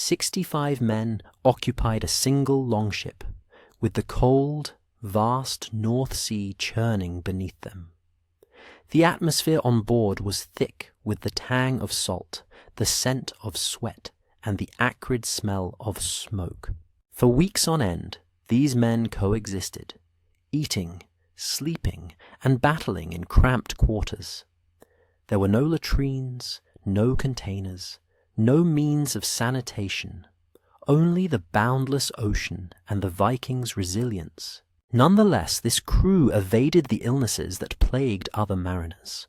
65 men occupied a single longship, with the cold, vast North Sea churning beneath them. The atmosphere on board was thick with the tang of salt, the scent of sweat, and the acrid smell of smoke. For weeks on end, these men coexisted, eating, sleeping, and battling in cramped quarters. There were no latrines, no containers, no means of sanitation, only the boundless ocean and the Vikings' resilience. Nonetheless, this crew evaded the illnesses that plagued other mariners.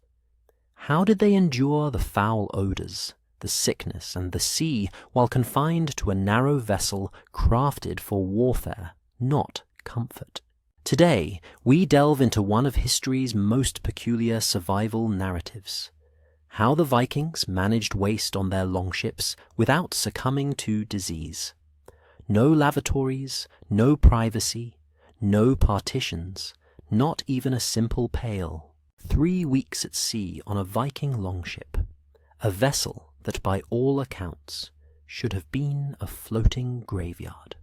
How did they endure the foul odors, the sickness, and the sea while confined to a narrow vessel crafted for warfare, not comfort? Today, we delve into one of history's most peculiar survival narratives: how the Vikings managed waste on their longships without succumbing to disease. No lavatories, no privacy, no partitions, not even a simple pail. 3 weeks at sea on a Viking longship, a vessel that by all accounts should have been a floating graveyard.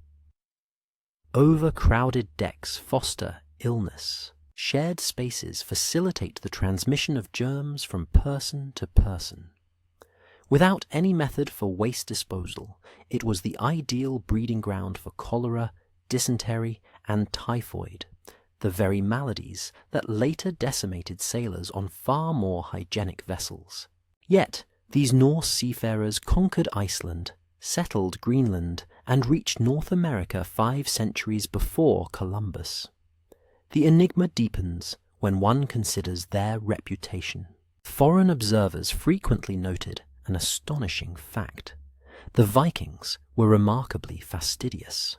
Overcrowded decks foster illness. Shared spaces facilitate the transmission of germs from person to person. Without any method for waste disposal, it was the ideal breeding ground for cholera, dysentery, and typhoid, the very maladies that later decimated sailors on far more hygienic vessels. Yet, these Norse seafarers conquered Iceland, settled Greenland, and reached North America 5 centuries before Columbus. The enigma deepens when one considers their reputation. Foreign observers frequently noted an astonishing fact: the Vikings were remarkably fastidious.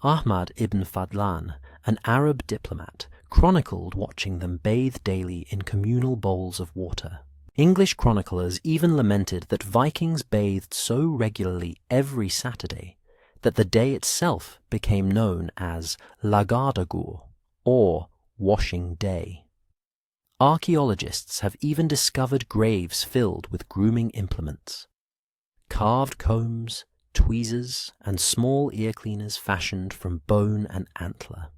Ahmad ibn Fadlan, an Arab diplomat, chronicled watching them bathe daily in communal bowls of water. English chroniclers even lamented that Vikings bathed so regularly every Saturday that the day itself became known as Lagardagur, or washing day. Archaeologists have even discovered graves filled with grooming implements: carved combs, tweezers, and small ear cleaners fashioned from bone and antler.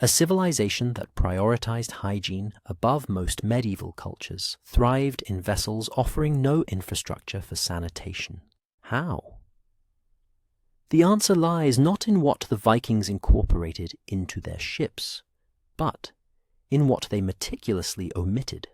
A civilization that prioritized hygiene above most medieval cultures thrived in vessels offering no infrastructure for sanitation. How? The answer lies not in what the Vikings incorporated into their ships, but in what they meticulously omitted,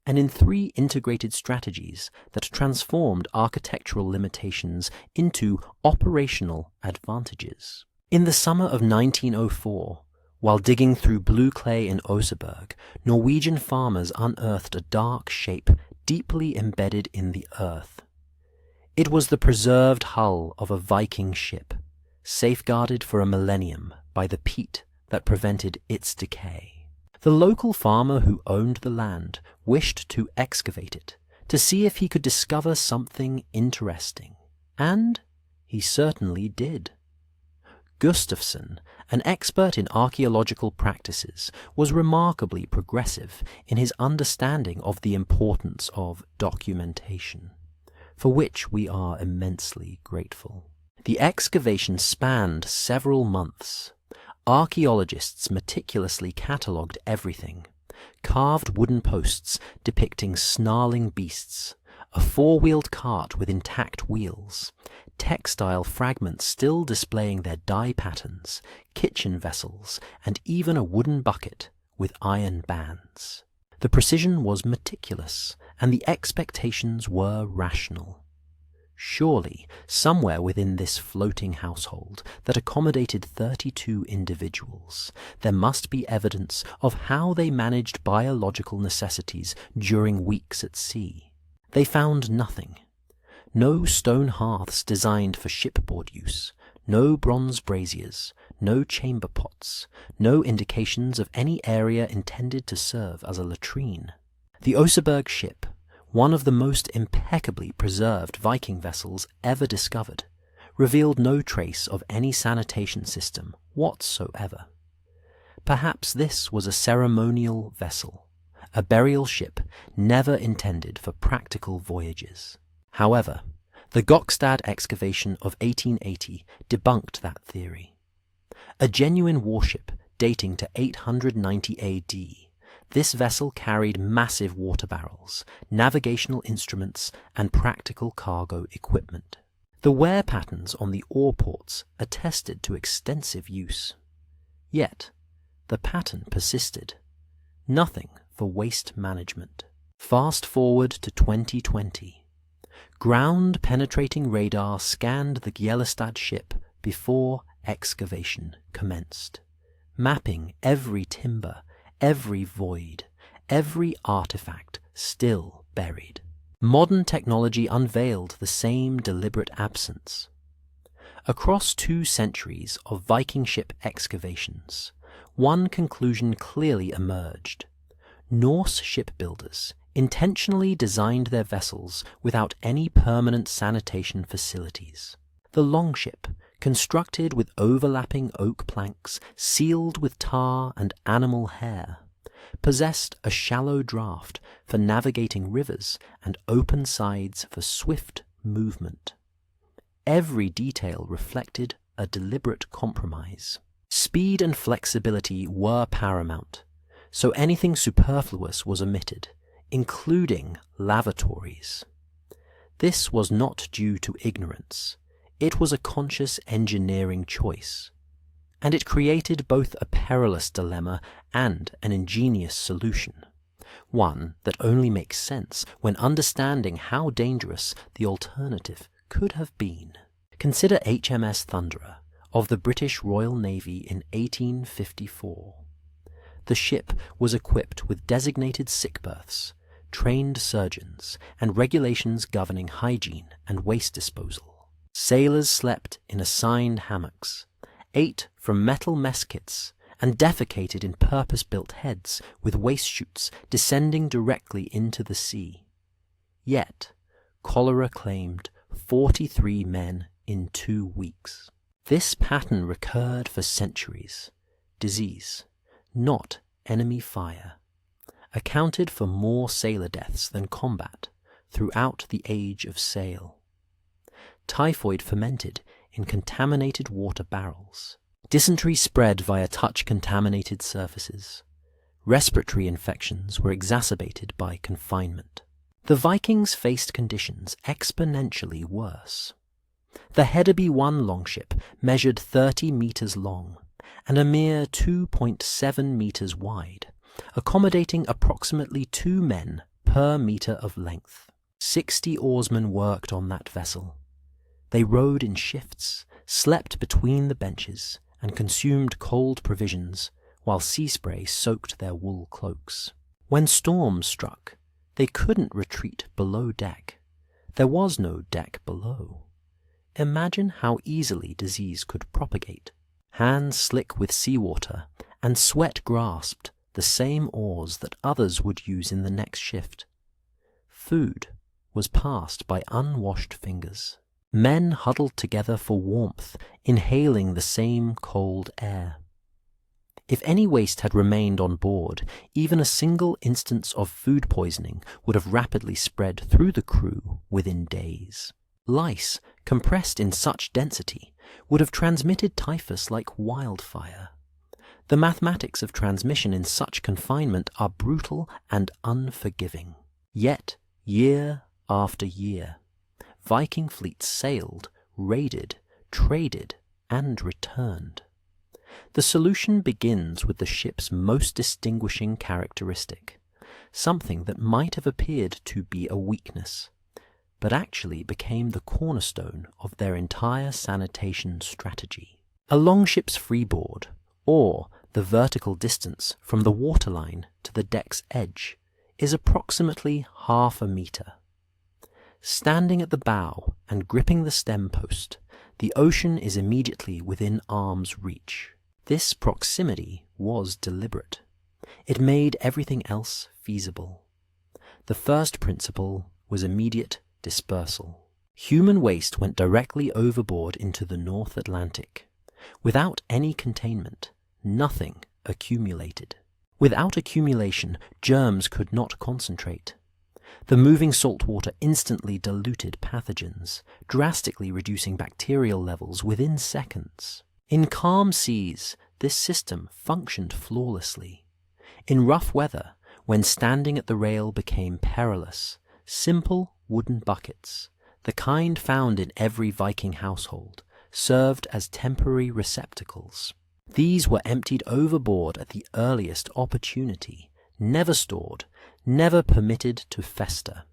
and in 3 integrated strategies that transformed architectural limitations into operational advantages. In the summer of 1904, while digging through blue clay in Oseberg, Norwegian farmers unearthed a dark shape deeply embedded in the earth. It was the preserved hull of a Viking ship, safeguarded for a millennium by the peat that prevented its decay. The local farmer who owned the land wished to excavate it, to see if he could discover something interesting. And he certainly did. Gustafsson, an expert in archaeological practices, was remarkably progressive in his understanding of the importance of documentation, for which we are immensely grateful. The excavation spanned several months. Archaeologists meticulously catalogued everything: carved wooden posts depicting snarling beasts, a 4-wheeled cart with intact wheels, textile fragments still displaying their dye patterns, kitchen vessels, and even a wooden bucket with iron bands. The precision was meticulous, and the expectations were rational. Surely, somewhere within this floating household that accommodated 32 individuals, there must be evidence of how they managed biological necessities during weeks at sea. They found nothing. No stone hearths designed for shipboard use, no bronze braziers, no chamber pots, no indications of any area intended to serve as a latrine. The Oseberg ship, one of the most impeccably preserved Viking vessels ever discovered, revealed no trace of any sanitation system whatsoever. Perhaps this was a ceremonial vessel, a burial ship never intended for practical voyages. However, The Gokstad excavation of 1880 debunked that theory. A genuine warship dating to 890 AD, this vessel carried massive water barrels, navigational instruments, and practical cargo equipment. The wear patterns on the oar ports attested to extensive use. Yet, the pattern persisted. Nothing for waste management. Fast forward to 2020. Ground-penetrating radar scanned the Gjellestad ship before excavation commenced, mapping every timber, every void, every artifact still buried. Modern technology unveiled the same deliberate absence. Across 2 centuries of Viking ship excavations, one conclusion clearly emerged. Norse shipbuilders intentionally designed their vessels without any permanent sanitation facilities. The longship, constructed with overlapping oak planks sealed with tar and animal hair, possessed a shallow draft for navigating rivers and open sides for swift movement. Every detail reflected a deliberate compromise. Speed and flexibility were paramount, so anything superfluous was omitted, including lavatories. This was not due to ignorance. It was a conscious engineering choice, and it created both a perilous dilemma and an ingenious solution, one that only makes sense when understanding how dangerous the alternative could have been. Consider HMS Thunderer of the British Royal Navy in 1854. The ship was equipped with designated sick berths, trained surgeons, and regulations governing hygiene and waste disposal. Sailors slept in assigned hammocks, ate from metal mess kits, and defecated in purpose-built heads with waste chutes descending directly into the sea. Yet, cholera claimed 43 men in 2 weeks. This pattern recurred for centuries. Disease, not enemy fire, accounted for more sailor deaths than combat throughout the age of sail. Typhoid fermented in contaminated water barrels. Dysentery spread via touch-contaminated surfaces. Respiratory infections were exacerbated by confinement. The Vikings faced conditions exponentially worse. The Hedeby 1 longship measured 30 meters long and a mere 2.7 meters wide, accommodating approximately 2 men per meter of length. 60 oarsmen worked on that vessel. They rowed in shifts, slept between the benches, and consumed cold provisions while sea spray soaked their wool cloaks. When storms struck, they couldn't retreat below deck. There was no deck below. Imagine how easily disease could propagate. Hands slick with seawater and sweat grasped the same oars that others would use in the next shift. Food was passed by unwashed fingers. Men huddled together for warmth, inhaling the same cold air. If any waste had remained on board, even a single instance of food poisoning would have rapidly spread through the crew within days. Lice, compressed in such density, would have transmitted typhus like wildfire. The mathematics of transmission in such confinement are brutal and unforgiving. Yet, year after year, Viking fleets sailed, raided, traded, and returned. The solution begins with the ship's most distinguishing characteristic, something that might have appeared to be a weakness, but actually became the cornerstone of their entire sanitation strategy. A longship's freeboard, or the vertical distance from the waterline to the deck's edge, is approximately half a meter. Standing at the bow and gripping the stem post, the ocean is immediately within arm's reach. This proximity was deliberate. It made everything else feasible. The first principle was immediate dispersal. Human waste went directly overboard into the North Atlantic. Without any containment, nothing accumulated. Without accumulation, germs could not concentrate. The moving salt water instantly diluted pathogens, drastically reducing bacterial levels within seconds. In calm seas, this system functioned flawlessly. In rough weather, when standing at the rail became perilous, simple wooden buckets, the kind found in every Viking household, served as temporary receptacles. These were emptied overboard at the earliest opportunity, never stored, never permitted to fester.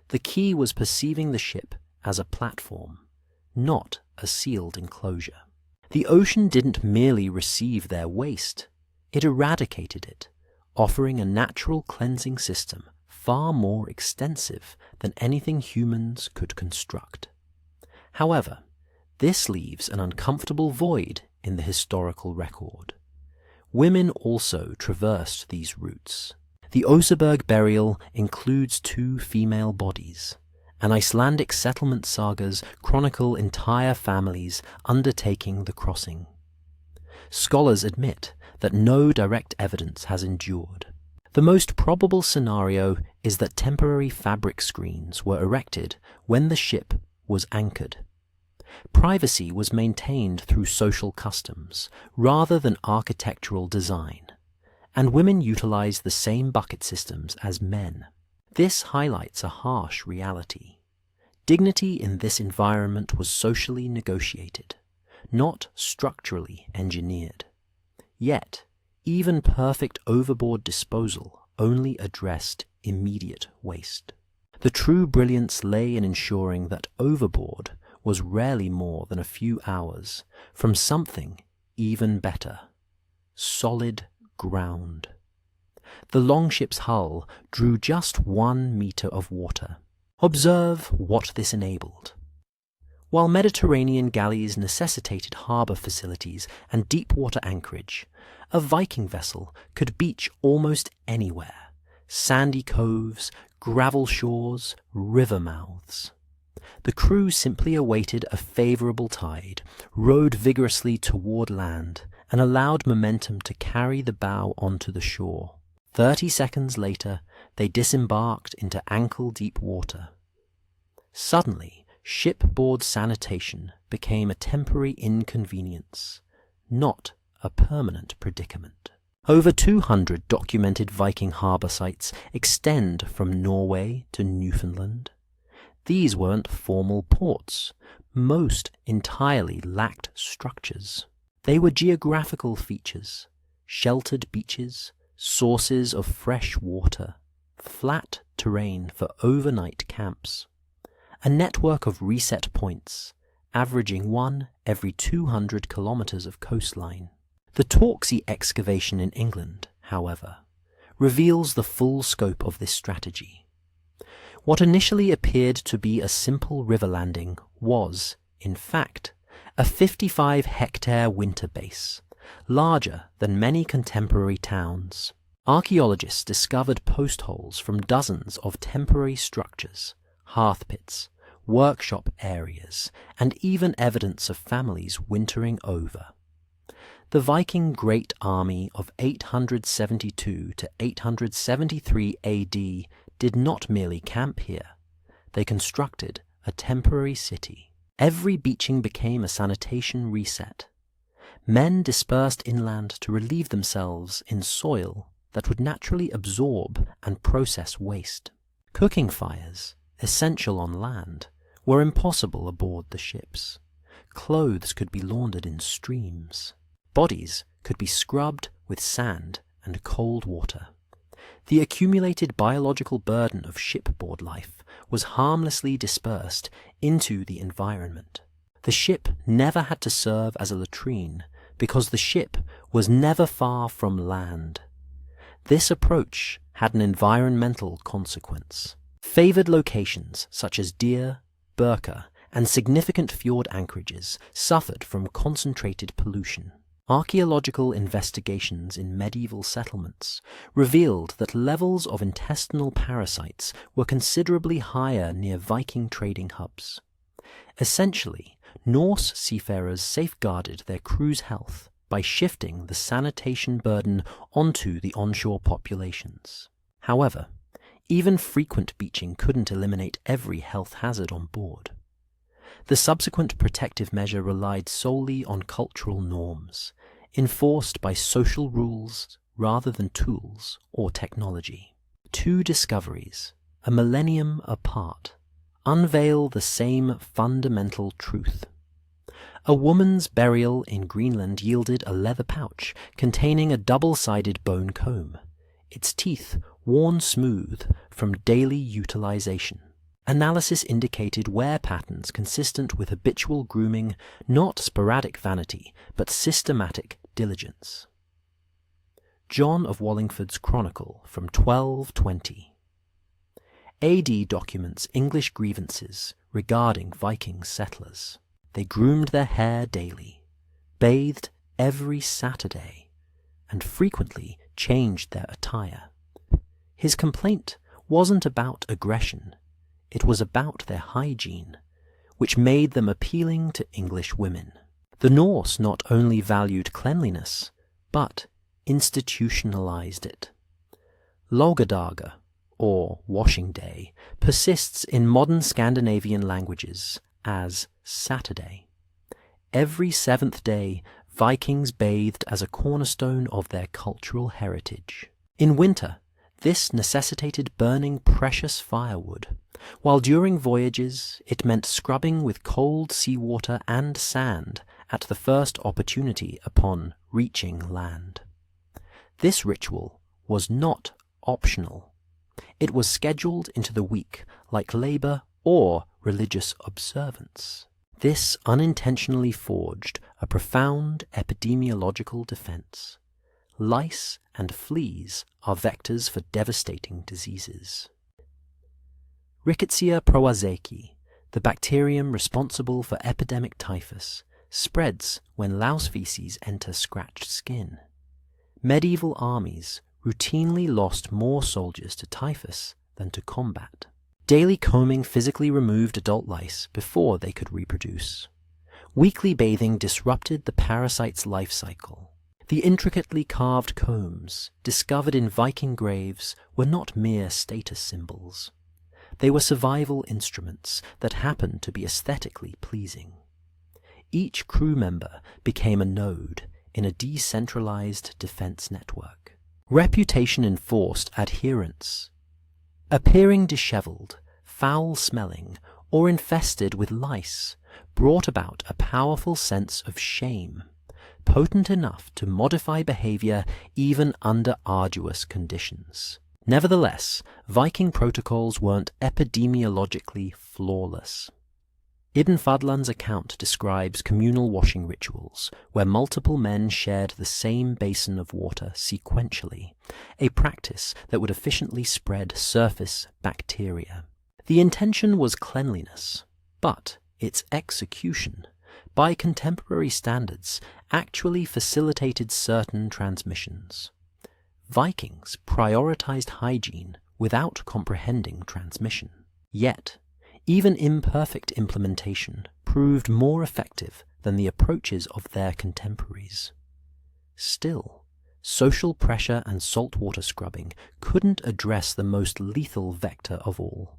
The key was perceiving the ship as a platform, not a sealed enclosure. The ocean didn't merely receive their waste, it eradicated it, offering a natural cleansing system far more extensive than anything humans could construct. However, this leaves an uncomfortable void in the historical record. Women also traversed these routes. The Oseberg burial includes 2 female bodies, and Icelandic settlement sagas chronicle entire families undertaking the crossing. Scholars admit that no direct evidence has endured. The most probable scenario is that temporary fabric screens were erected when the ship was anchored. Privacy was maintained through social customs rather than architectural design, and women utilized the same bucket systems as men. This highlights a harsh reality. Dignity in this environment was socially negotiated, not structurally engineered. Yet, even perfect overboard disposal only addressed immediate waste. The true brilliance lay in ensuring that overboard was rarely more than a few hours from something even better: solid ground. The longship's hull drew just 1 meter of water. Observe what this enabled. While Mediterranean galleys necessitated harbour facilities and deep-water anchorage, a Viking vessel could beach almost anywhere: sandy coves, gravel shores, river mouths. The crew simply awaited a favourable tide, rowed vigorously toward land, and allowed momentum to carry the bow onto the shore. 30 seconds later, they disembarked into ankle-deep water. Suddenly, shipboard sanitation became a temporary inconvenience, not a permanent predicament. Over 200 documented Viking harbour sites extend from Norway to Newfoundland. These weren't formal ports. Most entirely lacked structures. They were geographical features: sheltered beaches, sources of fresh water, flat terrain for overnight camps, a network of reset points, averaging 1 every 200 kilometers of coastline. The Torksey excavation in England, however, reveals the full scope of this strategy. What initially appeared to be a simple river landing was, in fact, a 55-hectare winter base, larger than many contemporary towns. Archaeologists discovered post holes from dozens of temporary structures, hearth pits, workshop areas, and even evidence of families wintering over. The Viking Great Army of 872 to 873 AD did not merely camp here. They constructed a temporary city. Every beaching became a sanitation reset. Men dispersed inland to relieve themselves in soil that would naturally absorb and process waste. Cooking fires, essential on land, were impossible aboard the ships. Clothes could be laundered in streams. Bodies could be scrubbed with sand and cold water. The accumulated biological burden of shipboard life was harmlessly dispersed into the environment. The ship never had to serve as a latrine because the ship was never far from land. This approach had an environmental consequence. Favoured locations such as Deer, Birka, and significant fjord anchorages suffered from concentrated pollution. Archaeological investigations in medieval settlements revealed that levels of intestinal parasites were considerably higher near Viking trading hubs. Essentially, Norse seafarers safeguarded their crew's health by shifting the sanitation burden onto the onshore populations. However, Even frequent beaching couldn't eliminate every health hazard on board. The subsequent protective measure relied solely on cultural norms, enforced by social rules rather than tools or technology. Two discoveries, a millennium apart, unveil the same fundamental truth. A woman's burial in Greenland yielded a leather pouch containing a double-sided bone comb, its teeth worn smooth from daily utilization. Analysis indicated wear patterns consistent with habitual grooming, not sporadic vanity, but systematic diligence. John of Wallingford's Chronicle from 1220. AD documents English grievances regarding Viking settlers. They groomed their hair daily, bathed every Saturday, and frequently changed their attire. His complaint wasn't about aggression, it was about their hygiene, which made them appealing to English women. The Norse not only valued cleanliness, but institutionalized it. Logadaga, or washing day, persists in modern Scandinavian languages as Saturday. Every seventh day, Vikings bathed as a cornerstone of their cultural heritage. In winter, this necessitated burning precious firewood, while during voyages it meant scrubbing with cold seawater and sand at the first opportunity upon reaching land. This ritual was not optional. It was scheduled into the week like labor or religious observance. This unintentionally forged a profound epidemiological defense. Lice and fleas are vectors for devastating diseases. Rickettsia prowazekii, the bacterium responsible for epidemic typhus, spreads when louse feces enter scratched skin. Medieval armies routinely lost more soldiers to typhus than to combat. Daily combing physically removed adult lice before they could reproduce. Weekly bathing disrupted the parasite's life cycle. The intricately carved combs discovered in Viking graves were not mere status symbols. They were survival instruments that happened to be aesthetically pleasing. Each crew member became a node in a decentralized defense network. Reputation enforced adherence. Appearing disheveled, foul-smelling, or infested with lice brought about a powerful sense of shame, potent enough to modify behavior even under arduous conditions. Nevertheless, Viking protocols weren't epidemiologically flawless. Ibn Fadlan's account describes communal washing rituals where multiple men shared the same basin of water sequentially, a practice that would efficiently spread surface bacteria. The intention was cleanliness, but its execution, by contemporary standards, actually facilitated certain transmissions. Vikings prioritized hygiene without comprehending transmission. Yet, even imperfect implementation proved more effective than the approaches of their contemporaries. Still, social pressure and saltwater scrubbing couldn't address the most lethal vector of all,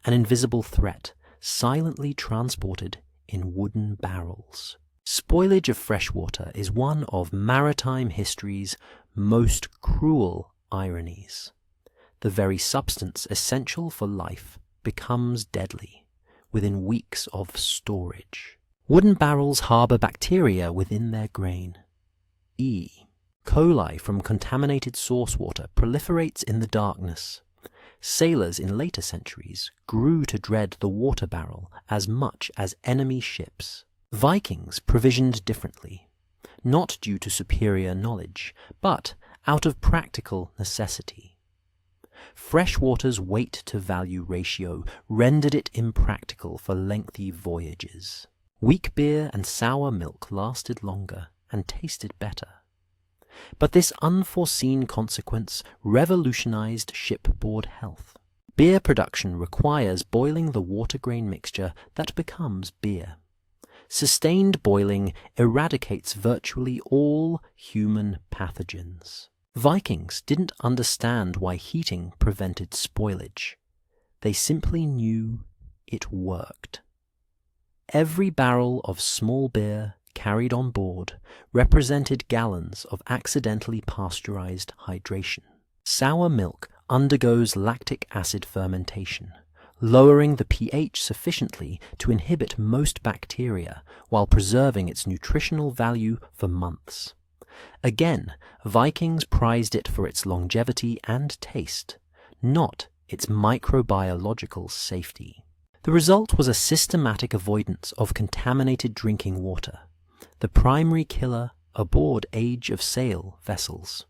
an invisible threat silently transported in wooden barrels. Spoilage of freshwater is one of maritime history's most cruel ironies. The very substance essential for life becomes deadly within weeks of storage. Wooden barrels harbor bacteria within their grain. E. coli from contaminated source water proliferates in the darkness. Sailors in later centuries grew to dread the water barrel as much as enemy ships. Vikings provisioned differently, not due to superior knowledge, but out of practical necessity. Freshwater's weight-to-value ratio rendered it impractical for lengthy voyages. Weak beer and sour milk lasted longer and tasted better. But this unforeseen consequence revolutionized shipboard health. Beer production requires boiling the water grain mixture that becomes beer. Sustained boiling eradicates virtually all human pathogens. Vikings didn't understand why heating prevented spoilage. They simply knew it worked. Every barrel of small beer carried on board represented gallons of accidentally pasteurized hydration. Sour milk undergoes lactic acid fermentation, lowering the pH sufficiently to inhibit most bacteria while preserving its nutritional value for months. Again, Vikings prized it for its longevity and taste, not its microbiological safety. The result was a systematic avoidance of contaminated drinking water, the primary killer aboard age-of-sail vessels.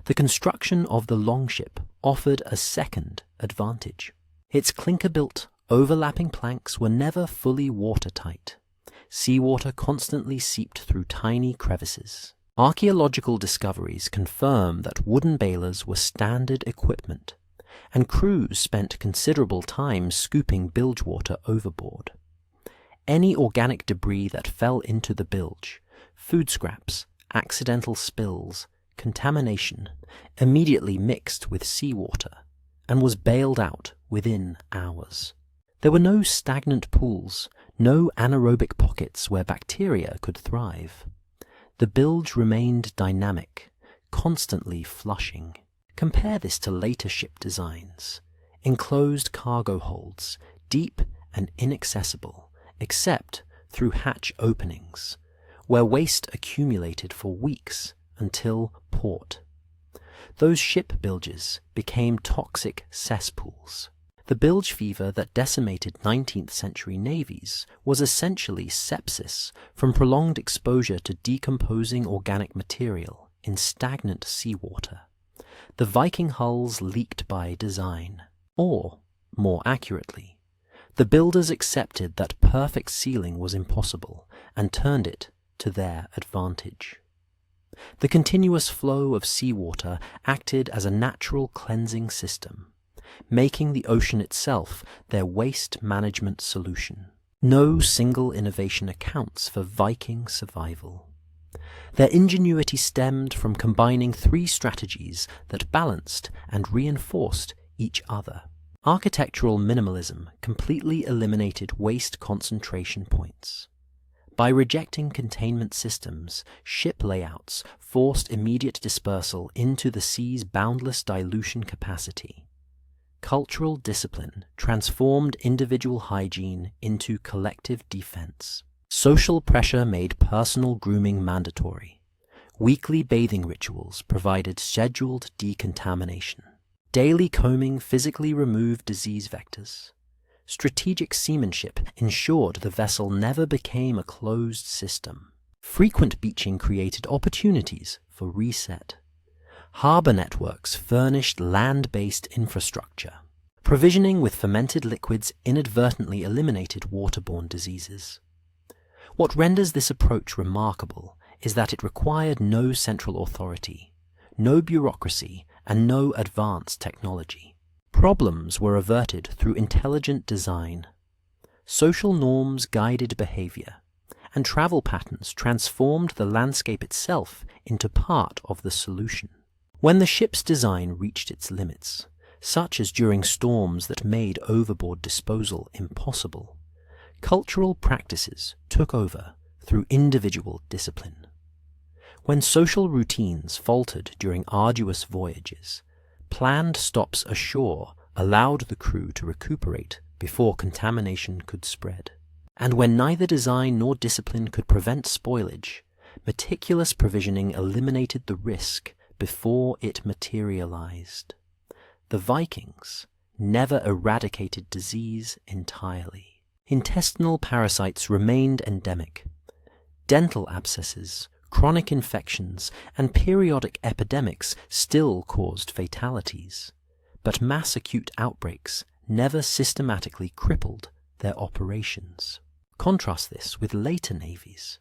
The construction of the longship offered a second advantage. Its clinker-built, overlapping planks were never fully watertight. Seawater constantly seeped through tiny crevices. Archaeological discoveries confirm that wooden balers were standard equipment, and crews spent considerable time scooping bilge water overboard. Any organic debris that fell into the bilge, food scraps, accidental spills, contamination, immediately mixed with seawater and was bailed out within hours. There were no stagnant pools, no anaerobic pockets where bacteria could thrive. The bilge remained dynamic, constantly flushing. Compare this to later ship designs. Enclosed cargo holds, deep and inaccessible, except through hatch openings, where waste accumulated for weeks until port. Those ship bilges became toxic cesspools. The bilge fever that decimated 19th century navies was essentially sepsis from prolonged exposure to decomposing organic material in stagnant seawater. The Viking hulls leaked by design, or, more accurately, the builders accepted that perfect sealing was impossible and turned it to their advantage. The continuous flow of seawater acted as a natural cleansing system, making the ocean itself their waste management solution. No single innovation accounts for Viking survival. Their ingenuity stemmed from combining three strategies that balanced and reinforced each other. Architectural minimalism completely eliminated waste concentration points. By rejecting containment systems, ship layouts forced immediate dispersal into the sea's boundless dilution capacity. Cultural discipline transformed individual hygiene into collective defense. Social pressure made personal grooming mandatory. Weekly bathing rituals provided scheduled decontamination. Daily combing physically removed disease vectors. Strategic seamanship ensured the vessel never became a closed system. Frequent beaching created opportunities for reset. Harbor networks furnished land-based infrastructure. Provisioning with fermented liquids inadvertently eliminated waterborne diseases. What renders this approach remarkable is that it required no central authority, no bureaucracy, and no advanced technology. Problems were averted through intelligent design. Social norms guided behavior, and travel patterns transformed the landscape itself into part of the solution. When the ship's design reached its limits, such as during storms that made overboard disposal impossible, cultural practices took over through individual discipline. When social routines faltered during arduous voyages, planned stops ashore allowed the crew to recuperate before contamination could spread. And when neither design nor discipline could prevent spoilage, meticulous provisioning eliminated the risk before it materialized. The Vikings never eradicated disease entirely. Intestinal parasites remained endemic. Dental abscesses, chronic infections, and periodic epidemics still caused fatalities, but mass acute outbreaks never systematically crippled their operations. Contrast this with later navies.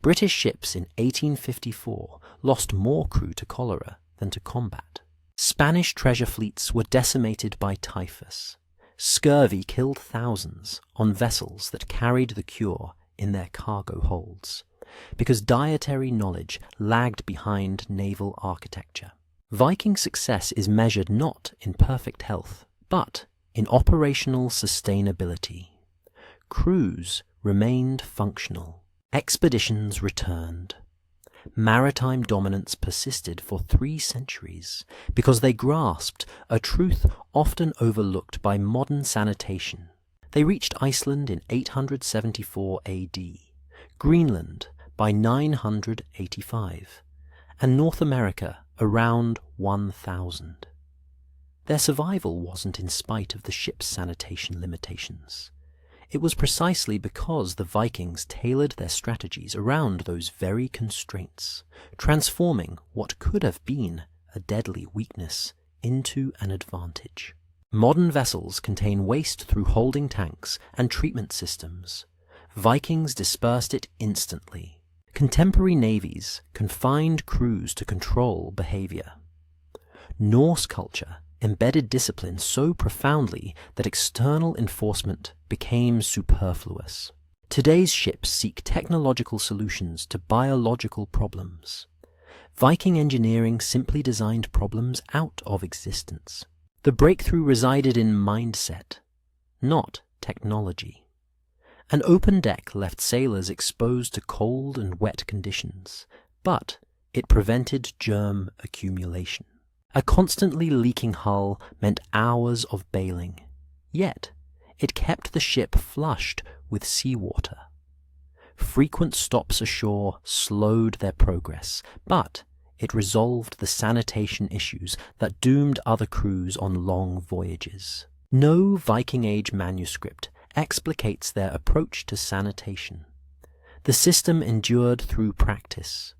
British ships in 1854 lost more crew to cholera than to combat. Spanish treasure fleets were decimated by typhus. Scurvy killed thousands on vessels that carried the cure in their cargo holds. because dietary knowledge lagged behind naval architecture. Viking success is measured not in perfect health, but in operational sustainability. Crews remained functional. Expeditions returned. Maritime dominance persisted for 3 centuries because they grasped a truth often overlooked by modern sanitation. They reached Iceland in 874 AD, Greenland by 985, and North America around 1000. Their survival wasn't in spite of the ship's sanitation limitations. It was precisely because the Vikings tailored their strategies around those very constraints, transforming what could have been a deadly weakness into an advantage. Modern vessels contain waste through holding tanks and treatment systems. Vikings dispersed it instantly. Contemporary navies confined crews to control behavior. Norse culture embedded discipline so profoundly that external enforcement became superfluous. Today's ships seek technological solutions to biological problems. Viking engineering simply designed problems out of existence. The breakthrough resided in mindset, not technology. An open deck left sailors exposed to cold and wet conditions, but it prevented germ accumulation. A constantly leaking hull meant hours of bailing, yet it kept the ship flushed with seawater. Frequent stops ashore slowed their progress, but it resolved the sanitation issues that doomed other crews on long voyages. No Viking Age manuscript explicates their approach to sanitation. The system endured through practice,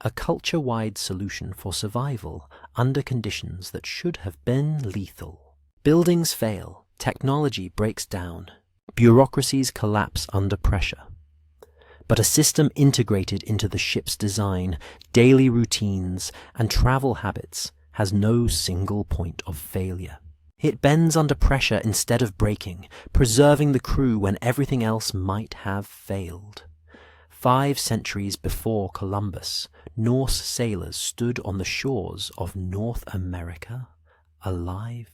a culture-wide solution for survival under conditions that should have been lethal. Buildings fail, technology breaks down, bureaucracies collapse under pressure. But a system integrated into the ship's design, daily routines, and travel habits has no single point of failure. It bends under pressure instead of breaking, preserving the crew when everything else might have failed. 5 centuries before Columbus, Norse sailors stood on the shores of North America, alive,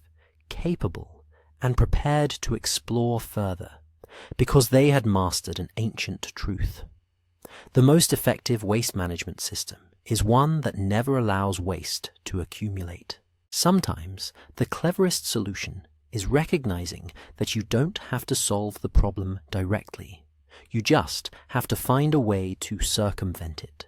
capable, and prepared to explore further, because they had mastered an ancient truth. The most effective waste management system is one that never allows waste to accumulate. Sometimes the cleverest solution is recognizing that you don't have to solve the problem directly. You just have to find a way to circumvent it.